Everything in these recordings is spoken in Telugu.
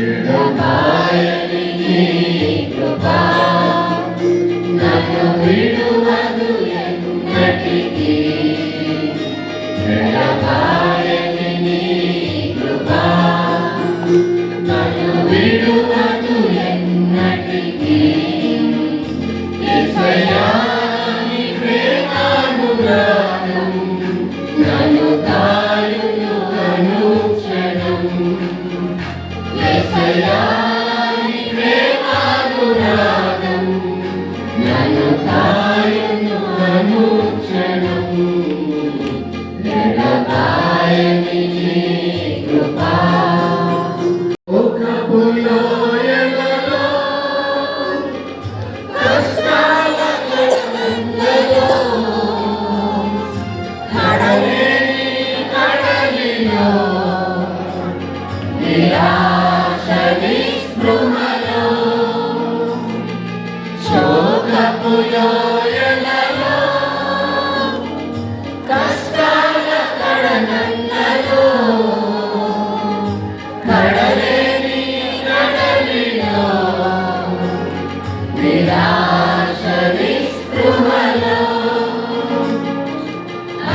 ఎడబాయని నీ కృపా నన్ను విడువదు ఎన్నటికీ. ఎడబాయని నీ కృపా నన్ను విడువదు ఎన్నటికీ. యేసయ్యా నీ ప్రేమానురాగం నన్ను కాయును అనుక్షణం. యేసయ్యా నీ ప్రేమానురాగం నన్ను కాయును అనుక్షణం. ఎడబాయని నీ కృపా దుఃఖపు లోయలలో కష్టాల కడలిలో కడలేని కడలిలో నిరాశ నిస్పృహలో శోకపు లోయలలో కష్టాల కడలిలో కడలేని కడలిలో నిరాశ నిస్పృహలో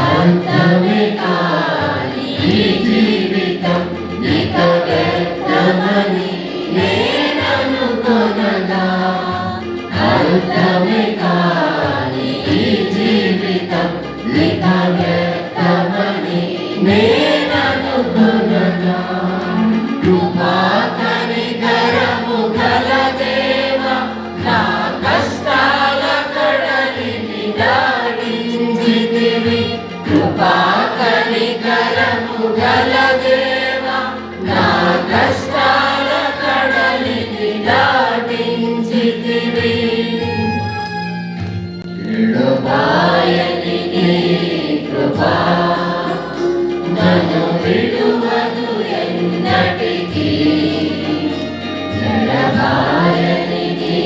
అంతమే కాని ఈ జీవితం ఇక వ్యర్థమని నేననుకొనగా. అంతమే కాని ఈ జీవితం ఇక వ్యర్థమని నేననుకొనగా. కృపా కనికరము గల దేవా నా కష్టాల కడలిని దాటించితివి. కృపా కనికరము గల దేవా నా కష్టాల కడలిని దాటించితివి. ఎడబాయని నీ కృపా నన్ను విడువదు ఎన్నటికీ. ఎడబాయని నీ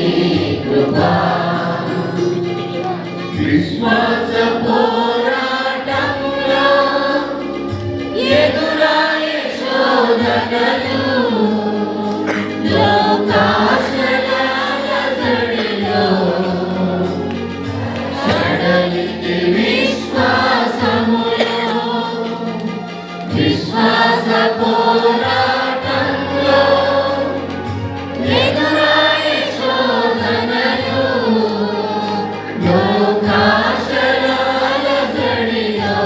కృపా విశ్వాస పోరాటంలో ఎదురాయే శోధనలు లోకాశల అలజడిలో సడలితి విశ్వాసములో. విశ్వాస పోరాటంలో ఎదురాయే శోధనలు లోకాశల అలజడిలో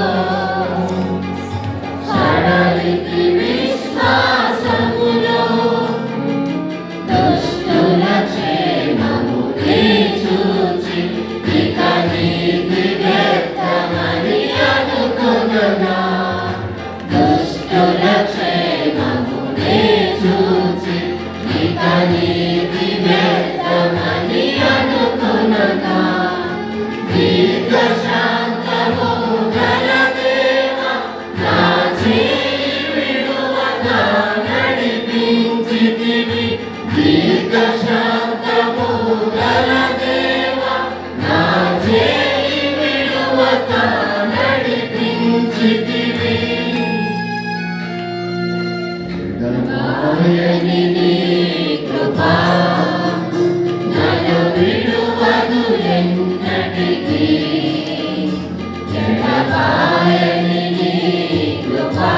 సడలితి విశ్వాసములో. దుష్టుల క్షేమమునే చూచి ఇక నీతి వ్యర్థమని అనుకొనగా. దుష్టుల క్షేమమునే చూచి ఇక నీతి వ్యర్థమని అనుకొనగా. దీర్ఘశాంతము గల దేవా నా చేయి విడువక నడిపించితివి. దీర్ఘశాంతము గల దేవా నా చేయి విడువక నడిపించితివి. ఎడబాయని నీ కృపా నన్ను విడువదు ఎన్నటికీ. ఎడబాయని నీ కృపా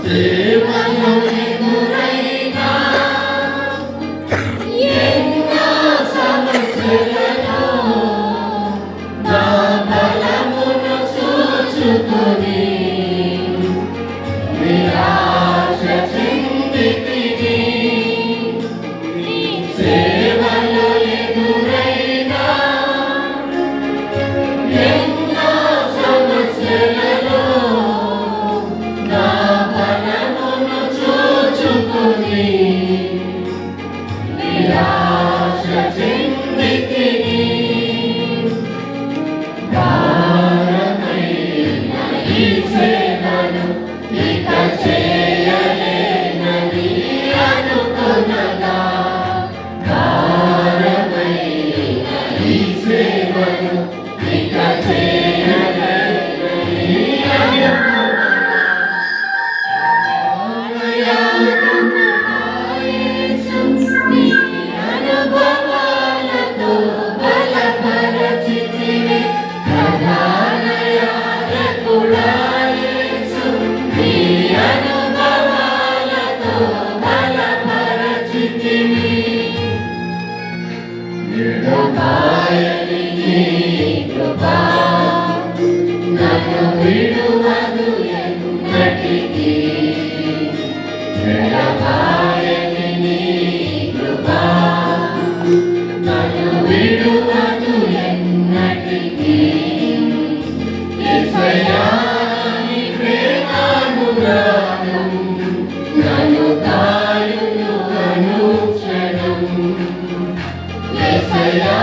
సేవలు ఎదురైనా ఎన్నో సమస్యలలో నా బలమును చూచుకొని నిరాశ చెంది ఎడబాయని నీ కృపా నన్ను విడువదు ఎన్నటికీ ఎడబాయని నీ కృపా నన్ను విడువదు ఎన్నటికీ యేసయ్యా నీ ప్రేమానురాగం నన్ను కాయును అనుక్షణం యేసయ్యా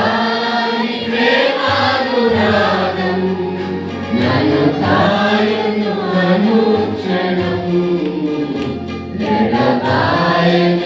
నీ ప్రేమానురాగం నన్ను కాయును అనుక్షణం ఎడబాయని